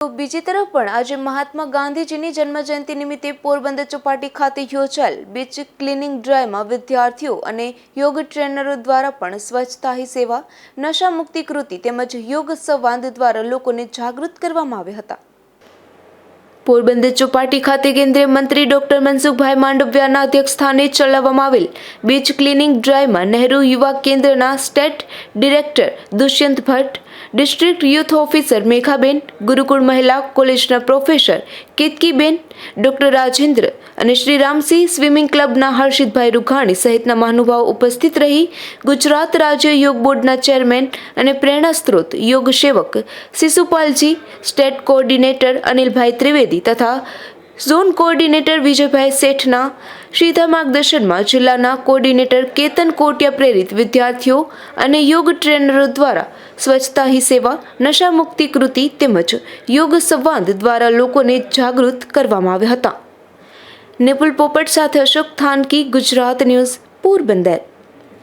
તો બીજી તરફ પણ આજે મહાત્મા ગાંધીજીની જન્મજયંતિ નિમિત્તે પોરબંદર ચોપાટી ખાતે યોજાયેલ બીચ ક્લિનિંગ ડ્રાઈવમાં વિદ્યાર્થીઓ અને યોગ ટ્રેનરો દ્વારા પણ સ્વચ્છતા હી સેવા, નશા મુક્તિ કૃતિ તેમજ યોગ સંવાદ દ્વારા લોકોને જાગૃત કરવામાં આવ્યા હતા। પોરબંદર ચોપાટી ખાતે કેન્દ્રીય મંત્રી ડોક્ટર મનસુખભાઈ માંડવિયાના અધ્યક્ષસ્થાને ચલાવવામાં આવેલ બીચ ક્લિનિંગ ડ્રાઈવમાં નહેરુ યુવા કેન્દ્રના state director Dushyant Bhatt, district youth officer Meghaben, Gurukul Mahila કોલેજના પ્રોફેસર કેતકીબેન, ડોક્ટર રાજેન્દ્ર અને શ્રી રામસિંહ સ્વિમિંગ ક્લબના હર્ષિતભાઈ રૂઘાણી સહિતના મહાનુભાવો ઉપસ્થિત રહી ગુજરાત રાજ્ય યોગ બોર્ડના ચેરમેન અને પ્રેરણા સ્ત્રોત યોગ સેવક શિશુપાલજી, સ્ટેટ કોઓર્ડિનેટર અનિલભાઈ ત્રિવેદી તથા ઝોન કોઓર્ડિનેટર વિજયભાઈ શેઠના સીધા માર્ગદર્શનમાં જિલ્લાના કોઓર્ડિનેટર કેતન કોટિયા પ્રેરિત વિદ્યાર્થીઓ અને યોગ ટ્રેનરો દ્વારા સ્વચ્છતા હી સેવા, નશા મુક્તિ કૃતિ તેમજ યોગ સંવાદ દ્વારા લોકોને જાગૃત કરવામાં આવ્યા હતા। નિપુલ પોપટ સાથે અશોક થાનકી, ગુજરાત ન્યૂઝ, પોરબંદર।